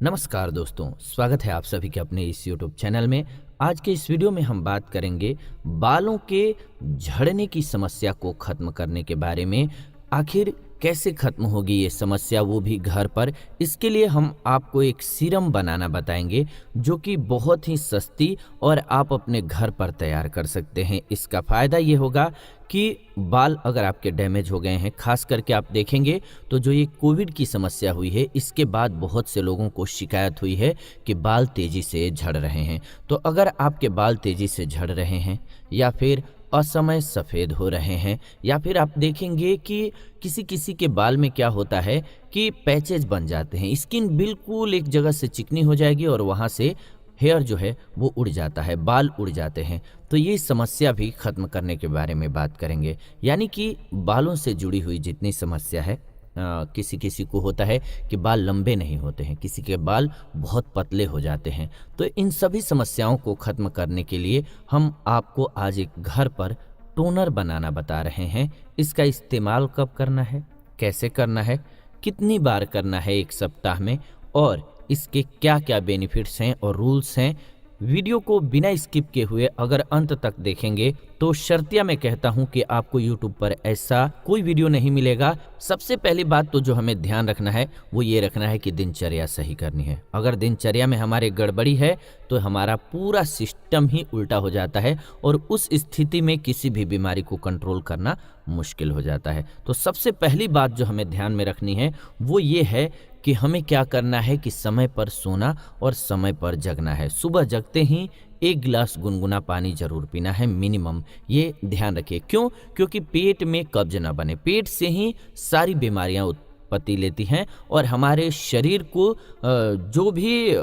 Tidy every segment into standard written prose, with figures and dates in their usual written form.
नमस्कार दोस्तों, स्वागत है आप सभी के अपने इस YouTube चैनल में। आज के इस वीडियो में हम बात करेंगे बालों के झड़ने की समस्या को खत्म करने के बारे में। आखिर कैसे खत्म होगी ये समस्या, वो भी घर पर। इसके लिए हम आपको एक सीरम बनाना बताएंगे जो कि बहुत ही सस्ती और आप अपने घर पर तैयार कर सकते हैं। इसका फ़ायदा ये होगा कि बाल अगर आपके डैमेज हो गए हैं, खास करके आप देखेंगे तो जो ये कोविड की समस्या हुई है, इसके बाद बहुत से लोगों को शिकायत हुई है कि बाल तेज़ी से झड़ रहे हैं। तो अगर आपके बाल तेज़ी से झड़ रहे हैं या फिर असमय सफ़ेद हो रहे हैं, या फिर आप देखेंगे कि किसी किसी के बाल में क्या होता है कि पैचेज बन जाते हैं, स्किन बिल्कुल एक जगह से चिकनी हो जाएगी और वहाँ से हेयर जो है वो उड़ जाता है, बाल उड़ जाते हैं। तो ये समस्या भी खत्म करने के बारे में बात करेंगे। यानी कि बालों से जुड़ी हुई जितनी समस्या है, किसी किसी को होता है कि बाल लंबे नहीं होते हैं, किसी के बाल बहुत पतले हो जाते हैं। तो इन सभी समस्याओं को खत्म करने के लिए हम आपको आज एक घर पर टोनर बनाना बता रहे हैं। इसका इस्तेमाल कब करना है, कैसे करना है, कितनी बार करना है एक सप्ताह में, और इसके क्या क्या बेनिफिट्स हैं और रूल्स हैं। वीडियो को बिना स्किप किए हुए अगर अंत तक देखेंगे तो शर्तिया मैं कहता हूं कि आपको YouTube पर ऐसा कोई वीडियो नहीं मिलेगा। सबसे पहली बात तो जो हमें ध्यान रखना है वो ये रखना है कि दिनचर्या सही करनी है। अगर दिनचर्या में हमारे गड़बड़ी है तो हमारा पूरा सिस्टम ही उल्टा हो जाता है और उस स्थिति में किसी भी बीमारी को कंट्रोल करना मुश्किल हो जाता है। तो सबसे पहली बात जो हमें ध्यान में रखनी है वो ये है कि हमें क्या करना है कि समय पर सोना और समय पर जगना है। सुबह जगते ही 1 गिलास गुनगुना पानी जरूर पीना है मिनिमम, ये ध्यान रखिए। क्यों? क्योंकि पेट में कब्ज ना बने। पेट से ही सारी बीमारियां उत्पत्ति लेती हैं और हमारे शरीर को जो भी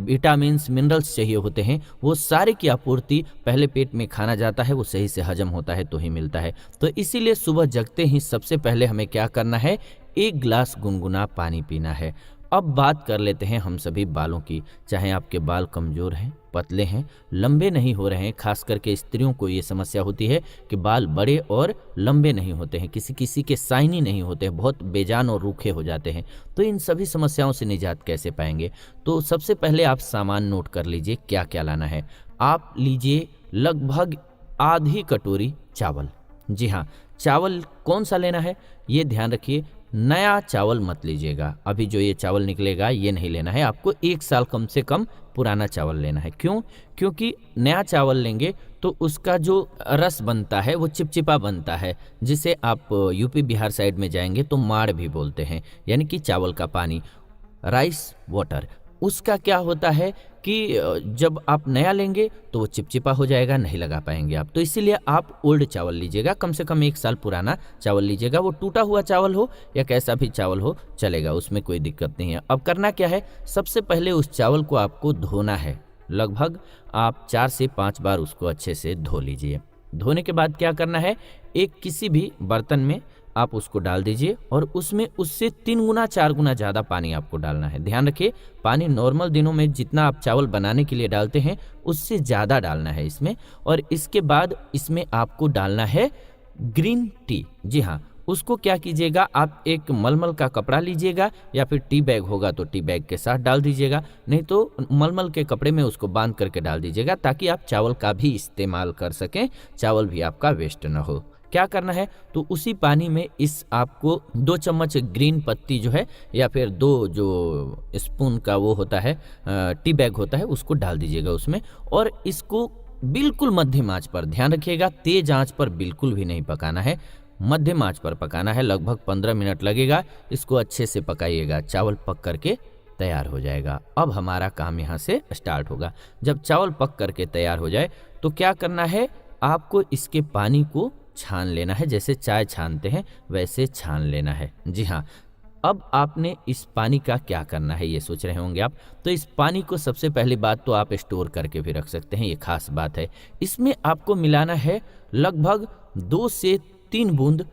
विटामिन्स मिनरल्स चाहिए होते हैं वो सारे की आपूर्ति पहले पेट में खाना जाता है, वो सही से हजम होता है तो ही मिलता है। तो इसीलिए सुबह जगते ही सबसे पहले हमें क्या करना है, 1 गिलास गुनगुना पानी पीना है। अब बात कर लेते हैं हम सभी बालों की। चाहे आपके बाल कमज़ोर हैं, पतले हैं, लंबे नहीं हो रहे हैं, खास करके स्त्रियों को ये समस्या होती है कि बाल बड़े और लंबे नहीं होते हैं, किसी किसी के शाइनी नहीं होते हैं, बहुत बेजान और रूखे हो जाते हैं। तो इन सभी समस्याओं से निजात कैसे पाएंगे? तो सबसे पहले आप सामान नोट कर लीजिए क्या क्या लाना है। आप लीजिए लगभग आधी कटोरी चावल। जी हाँ, चावल कौन सा लेना है ये ध्यान रखिए। नया चावल मत लीजिएगा, अभी जो ये चावल निकलेगा ये नहीं लेना है आपको। 1 साल कम से कम पुराना चावल लेना है। क्यों? क्योंकि नया चावल लेंगे तो उसका जो रस बनता है वो चिपचिपा बनता है, जिसे आप यूपी बिहार साइड में जाएंगे तो माड़ भी बोलते हैं, यानी कि चावल का पानी, राइस वाटर। उसका क्या होता है कि जब आप नया लेंगे तो वो चिपचिपा हो जाएगा, नहीं लगा पाएंगे आप। तो इसीलिए आप ओल्ड चावल लीजिएगा, कम से कम 1 साल पुराना चावल लीजिएगा। वो टूटा हुआ चावल हो या कैसा भी चावल हो चलेगा, उसमें कोई दिक्कत नहीं है। अब करना क्या है, सबसे पहले उस चावल को आपको धोना है। लगभग आप 4 से 5 बार उसको अच्छे से धो लीजिए। धोने के बाद क्या करना है, एक किसी भी बर्तन में आप उसको डाल दीजिए और उसमें उससे 3 गुना 4 गुना ज़्यादा पानी आपको डालना है। ध्यान रखिए, पानी नॉर्मल दिनों में जितना आप चावल बनाने के लिए डालते हैं उससे ज़्यादा डालना है इसमें। और इसके बाद इसमें आपको डालना है ग्रीन टी। जी हाँ, उसको क्या कीजिएगा, आप एक मलमल का कपड़ा लीजिएगा या फिर टी बैग होगा तो टी बैग के साथ डाल दीजिएगा, नहीं तो मलमल के कपड़े में उसको बांध करके डाल दीजिएगा ताकि आप चावल का भी इस्तेमाल कर सकें, चावल भी आपका वेस्ट ना हो। क्या करना है, तो उसी पानी में इस आपको 2 चम्मच ग्रीन पत्ती जो है या फिर 2 जो स्पून का वो होता है टी बैग होता है उसको डाल दीजिएगा उसमें। और इसको बिल्कुल मध्यम आंच पर, ध्यान रखिएगा तेज आंच पर बिल्कुल भी नहीं पकाना है, मध्यम आंच पर पकाना है। लगभग 15 मिनट लगेगा, इसको अच्छे से पकाइएगा, चावल पक करके तैयार हो जाएगा। अब हमारा काम यहाँ से स्टार्ट होगा। जब चावल पक करके तैयार हो जाए तो क्या करना है, आपको इसके पानी को छान लेना है, जैसे चाय छानते हैं वैसे छान लेना है। जी हाँ, अब आपने इस पानी का क्या करना है ये सोच रहे होंगे आप। तो इस पानी को सबसे पहली बात तो आप स्टोर करके भी रख सकते हैं, ये खास बात है। इसमें आपको मिलाना है लगभग 2 से 3 बूंद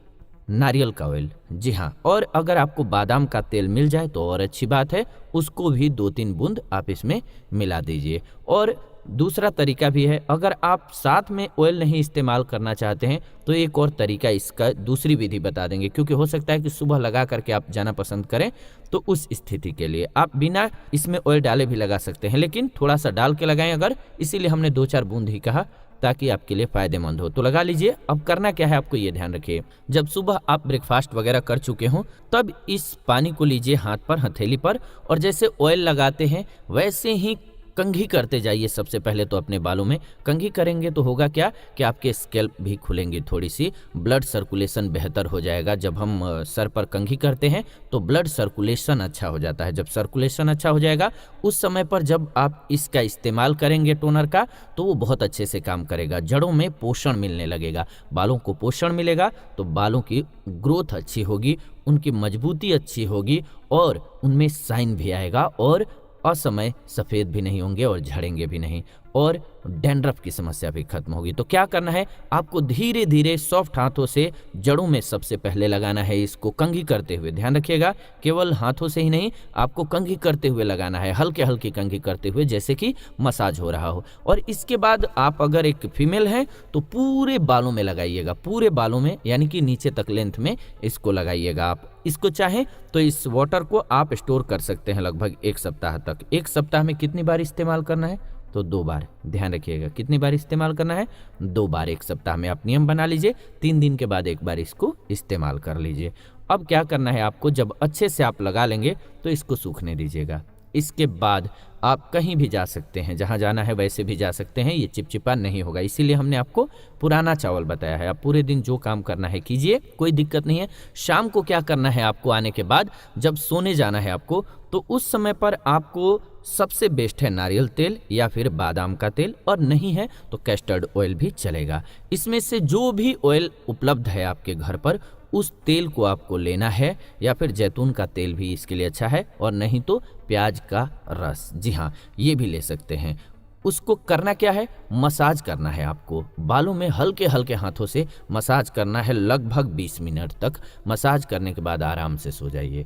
नारियल का ऑयल। जी हाँ, और अगर आपको बादाम का तेल मिल जाए तो और अच्छी बात है, उसको भी 2-3 बूंद आप इसमें मिला दीजिए। और दूसरा तरीका भी है, अगर आप साथ में ऑयल नहीं इस्तेमाल करना चाहते हैं तो एक और तरीका इसका दूसरी विधि बता देंगे, क्योंकि हो सकता है कि सुबह लगा करके आप जाना पसंद करें। तो उस स्थिति के लिए आप बिना इसमें ऑयल डाले भी लगा सकते हैं, लेकिन थोड़ा सा डाल के लगाएं अगर, इसीलिए हमने 2-4 बूंद ही कहा ताकि आपके लिए फायदेमंद हो। तो लगा लीजिए। अब करना क्या है आपको ये ध्यान रखिए, जब सुबह आप ब्रेकफास्ट वगैरह कर चुके हों तब इस पानी को लीजिए हाथ पर, हथेली पर, और जैसे ऑयल लगाते हैं वैसे ही कंघी करते जाइए। सबसे पहले तो अपने बालों में कंघी करेंगे तो होगा क्या कि आपके स्कैल्प भी खुलेंगी, थोड़ी सी ब्लड सर्कुलेशन बेहतर हो जाएगा। जब हम सर पर कंघी करते हैं तो ब्लड सर्कुलेशन अच्छा हो जाता है। जब सर्कुलेशन अच्छा हो जाएगा उस समय पर जब आप इसका इस्तेमाल करेंगे टोनर का, तो वो बहुत अच्छे से काम करेगा। जड़ों में पोषण मिलने लगेगा, बालों को पोषण मिलेगा तो बालों की ग्रोथ अच्छी होगी, उनकी मजबूती अच्छी होगी और उनमें शाइन भी आएगा और असमय सफ़ेद भी नहीं होंगे और झड़ेंगे भी नहीं, और डैंड्रफ की समस्या भी खत्म होगी। तो क्या करना है आपको, धीरे धीरे सॉफ्ट हाथों से जड़ों में सबसे पहले लगाना है इसको, कंघी करते हुए। ध्यान रखिएगा, केवल हाथों से ही नहीं, आपको कंघी करते हुए लगाना है, हल्के हल्की कंघी करते हुए, जैसे कि मसाज हो रहा हो। और इसके बाद आप अगर एक फीमेल हैं तो पूरे बालों में लगाइएगा, पूरे बालों में, यानी कि नीचे तक लेंथ में इसको लगाइएगा। आप इसको चाहें तो इस वाटर को आप स्टोर कर सकते हैं लगभग 1 सप्ताह तक। 1 सप्ताह में कितनी बार इस्तेमाल करना है तो 2 बार। ध्यान रखिएगा, कितनी बार इस्तेमाल करना है, 2 बार 1 सप्ताह में। आप नियम बना लीजिए, 3 दिन के बाद एक बार इसको इस्तेमाल कर लीजिए। अब क्या करना है आपको, जब अच्छे से आप लगा लेंगे तो इसको सूखने दीजिएगा। इसके बाद आप कहीं भी जा सकते हैं, जहां जाना है वैसे भी जा सकते हैं, ये चिपचिपा नहीं होगा। इसीलिए हमने आपको पुराना चावल बताया है। आप पूरे दिन जो काम करना है कीजिए, कोई दिक्कत नहीं है। शाम को क्या करना है आपको, आने के बाद जब सोने जाना है आपको, तो उस समय पर आपको सबसे बेस्ट है नारियल तेल या फिर बादाम का तेल, और नहीं है तो कैस्टर्ड ऑयल भी चलेगा। इसमें से जो भी ऑयल उपलब्ध है आपके घर पर उस तेल को आपको लेना है, या फिर जैतून का तेल भी इसके लिए अच्छा है, और नहीं तो प्याज का रस, जी हाँ ये भी ले सकते हैं। उसको करना क्या है, मसाज करना है आपको, बालों में हल्के हल्के हाथों से मसाज करना है लगभग 20 मिनट तक। मसाज करने के बाद आराम से सो जाइए।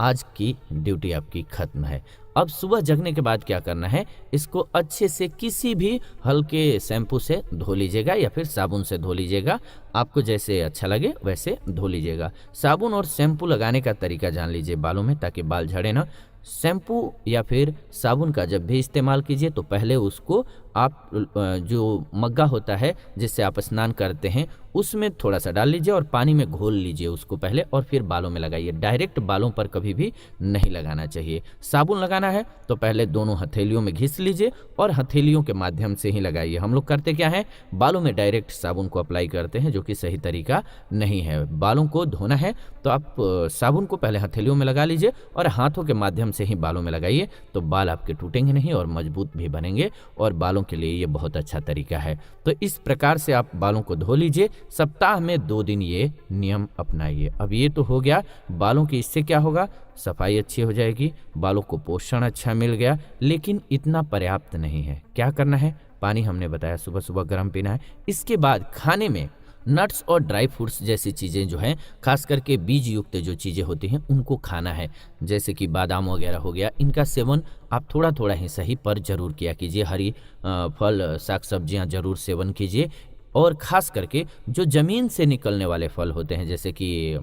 आज की ड्यूटी आपकी खत्म है। अब सुबह जगने के बाद क्या करना है, इसको अच्छे से किसी भी हल्के शैम्पू से धो लीजिएगा या फिर साबुन से धो लीजिएगा, आपको जैसे अच्छा लगे वैसे धो लीजिएगा। साबुन और शैम्पू लगाने का तरीका जान लीजिए बालों में, ताकि बाल झड़े ना। शैम्पू या फिर साबुन का जब भी इस्तेमाल कीजिए तो पहले उसको आप जो मग्गा होता है जिससे आप स्नान करते हैं उसमें थोड़ा सा डाल लीजिए और पानी में घोल लीजिए उसको पहले, और फिर बालों में लगाइए। डायरेक्ट बालों पर कभी भी नहीं लगाना चाहिए। साबुन लगाना है तो पहले दोनों हथेलियों में घिस लीजिए और हथेलियों के माध्यम से ही लगाइए। हम लोग करते क्या है, बालों में डायरेक्ट साबुन को अप्लाई करते हैं, जो कि सही तरीका नहीं है। बालों को धोना है तो आप साबुन को पहले हथेलियों में लगा लीजिए और हाथों के माध्यम से ही बालों में लगाइए, तो बाल आपके टूटेंगे नहीं और मजबूत भी बनेंगे, और बालों के लिए ये बहुत अच्छा तरीका है। तो इस प्रकार से आप बालों को धो लीजिए। सप्ताह में 2 दिन ये नियम अपनाइए। अब ये तो हो गया बालों की, इससे क्या होगा, सफाई अच्छी हो जाएगी, बालों को पोषण अच्छा मिल गया। लेकिन इतना पर्याप्त नहीं है। क्या करना है, पानी हमने बताया सुबह सुबह गर्म पीना है। इसके बाद खाने में नट्स और ड्राई फ्रूट्स जैसी चीज़ें जो हैं, खास करके बीज युक्त जो चीज़ें होती हैं उनको खाना है, जैसे कि बादाम वगैरह हो गया। इनका सेवन आप थोड़ा थोड़ा ही सही पर जरूर किया कीजिए। हरी फल साग सब्जियां जरूर सेवन कीजिए, और ख़ास करके जो ज़मीन से निकलने वाले फल होते हैं, जैसे कि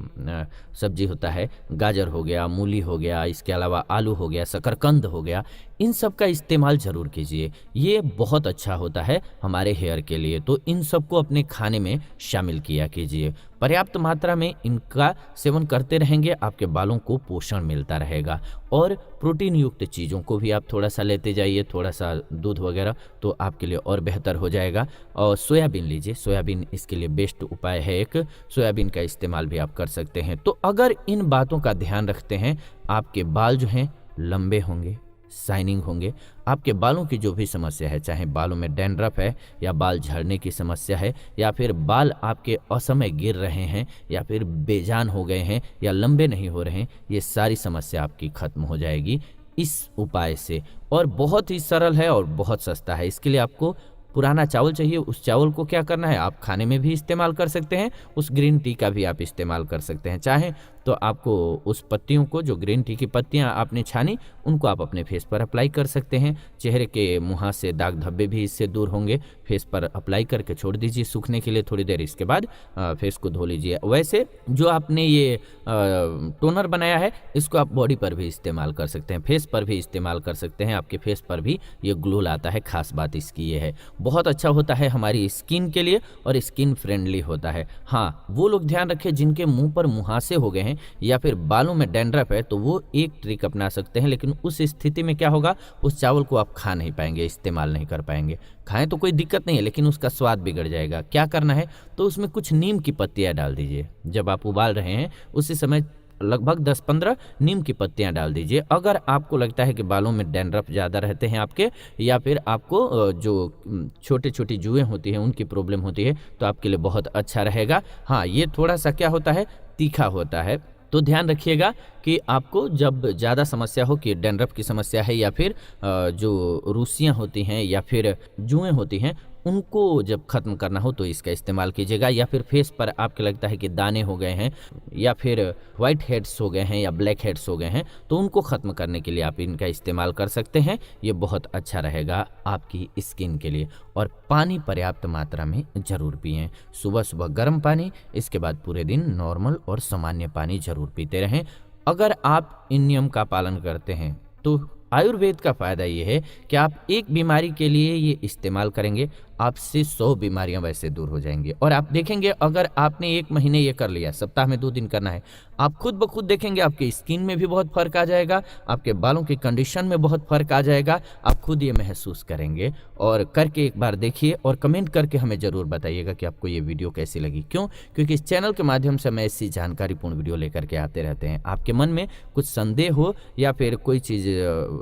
सब्जी होता है, गाजर हो गया, मूली हो गया, इसके अलावा आलू हो गया, शकरकंद हो गया, इन सब का इस्तेमाल ज़रूर कीजिए। ये बहुत अच्छा होता है हमारे हेयर के लिए, तो इन सब को अपने खाने में शामिल किया कीजिए। पर्याप्त मात्रा में इनका सेवन करते रहेंगे, आपके बालों को पोषण मिलता रहेगा। और प्रोटीन युक्त चीज़ों को भी आप थोड़ा सा लेते जाइए, थोड़ा सा दूध वगैरह, तो आपके लिए और बेहतर हो जाएगा। और सोयाबीन लीजिए, सोयाबीन इसके लिए बेस्ट उपाय है। एक सोयाबीन का इस्तेमाल भी आप कर सकते हैं। तो अगर इन बातों का ध्यान रखते हैं, आपके बाल जो हैं लंबे होंगे, शाइनिंग होंगे। आपके बालों की जो भी समस्या है, चाहे बालों में डैंड्रफ है या बाल झड़ने की समस्या है, या फिर बाल आपके असमय गिर रहे हैं, या फिर बेजान हो गए हैं, या लंबे नहीं हो रहे हैं, ये सारी समस्या आपकी खत्म हो जाएगी इस उपाय से। और बहुत ही सरल है और बहुत सस्ता है। इसके लिए आपको पुराना चावल चाहिए। उस चावल को क्या करना है, आप खाने में भी इस्तेमाल कर सकते हैं, उस ग्रीन टी का भी आप इस्तेमाल कर सकते हैं। चाहें तो आपको उस पत्तियों को, जो ग्रीन टी की पत्तियां आपने छानी, उनको आप अपने फेस पर अप्लाई कर सकते हैं। चेहरे के मुहासे, दाग धब्बे भी इससे दूर होंगे। फेस पर अप्लाई करके छोड़ दीजिए सूखने के लिए थोड़ी देर, इसके बाद फेस को धो लीजिए। वैसे जो आपने ये टोनर बनाया है, इसको आप बॉडी पर भी इस्तेमाल कर सकते हैं, फेस पर भी इस्तेमाल कर सकते हैं। आपके फेस पर भी ये ग्लो लाता है। खास बात इसकी ये है, बहुत अच्छा होता है हमारी स्किन के लिए और स्किन फ्रेंडली होता है। हाँ, वो लोग ध्यान रखें जिनके मुंह पर मुहासे हो गए हैं या फिर बालों में डैंड्रफ है, तो वो एक ट्रिक अपना सकते हैं, लेकिन उस स्थिति में क्या होगा, उस चावल को आप खा नहीं पाएंगे, इस्तेमाल नहीं कर पाएंगे। खाएं तो कोई दिक्कत नहीं है, लेकिन उसका स्वाद बिगड़ जाएगा। क्या करना है, तो उसमें कुछ नीम की पत्तियां डाल दीजिए। जब आप उबाल रहे हैं उसी समय लगभग 10-15 नीम की पत्तियां डाल दीजिए। अगर आपको लगता है कि बालों में डैंड्रफ ज़्यादा रहते हैं आपके, या फिर आपको जो छोटे छोटी जुएँ होती हैं उनकी प्रॉब्लम होती है, तो आपके लिए बहुत अच्छा रहेगा। हाँ, ये थोड़ा सा क्या होता है, तीखा होता है, तो ध्यान रखिएगा कि आपको जब ज़्यादा समस्या हो कि डैंड्रफ की समस्या है या फिर जो रूसियाँ होती हैं या फिर जुएँ होती हैं, उनको जब ख़त्म करना हो तो इसका इस्तेमाल कीजिएगा। या फिर फेस पर आपको लगता है कि दाने हो गए हैं या फिर वाइट हेड्स हो गए हैं या ब्लैक हेड्स हो गए हैं, तो उनको ख़त्म करने के लिए आप इनका इस्तेमाल कर सकते हैं। ये बहुत अच्छा रहेगा आपकी स्किन के लिए। और पानी पर्याप्त मात्रा में ज़रूर पिएं। सुबह सुबह गर्म पानी, इसके बाद पूरे दिन नॉर्मल और सामान्य पानी ज़रूर पीते रहें। अगर आप इन नियम का पालन करते हैं तो आयुर्वेद का फ़ायदा ये है कि आप एक बीमारी के लिए ये इस्तेमाल करेंगे, आपसे 100 बीमारियां वैसे दूर हो जाएंगी। और आप देखेंगे, अगर आपने 1 महीने ये कर लिया, सप्ताह में 2 दिन करना है, आप खुद ब खुद देखेंगे आपकी स्किन में भी बहुत फ़र्क आ जाएगा, आपके बालों की कंडीशन में बहुत फ़र्क आ जाएगा। आप खुद ये महसूस करेंगे। और करके एक बार देखिए और कमेंट करके हमें ज़रूर बताइएगा कि आपको ये वीडियो कैसी लगी। क्यों? क्योंकि इस चैनल के माध्यम से मैं ऐसी जानकारीपूर्ण वीडियो लेकर के आते रहते हैं। आपके मन में कुछ संदेह हो या फिर कोई चीज़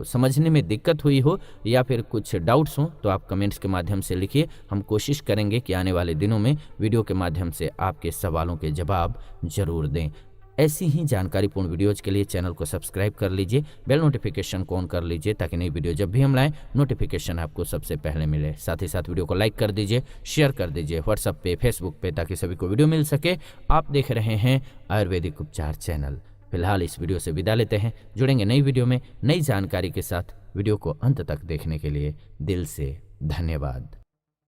समझने में दिक्कत हुई हो या फिर कुछ डाउट्स हो, तो आप कमेंट्स के माध्यम से लिखिए। हम कोशिश करेंगे कि आने वाले दिनों में वीडियो के माध्यम से आपके सवालों के जवाब जरूर दें। ऐसी ही जानकारीपूर्ण वीडियोज के लिए चैनल को सब्सक्राइब कर लीजिए, बेल नोटिफिकेशन को ऑन कर लीजिए, ताकि नई वीडियो जब भी हम लाएं नोटिफिकेशन आपको सबसे पहले मिले। साथ ही साथ वीडियो को लाइक कर दीजिए, शेयर कर दीजिए व्हाट्सएप पे, फेसबुक पे, ताकि सभी को वीडियो मिल सके। आप देख रहे हैं आयुर्वेदिक उपचार चैनल। फिलहाल इस वीडियो से विदा लेते हैं। जुड़ेंगे नई वीडियो में नई जानकारी के साथ। वीडियो को अंत तक देखने के लिए दिल से धन्यवाद।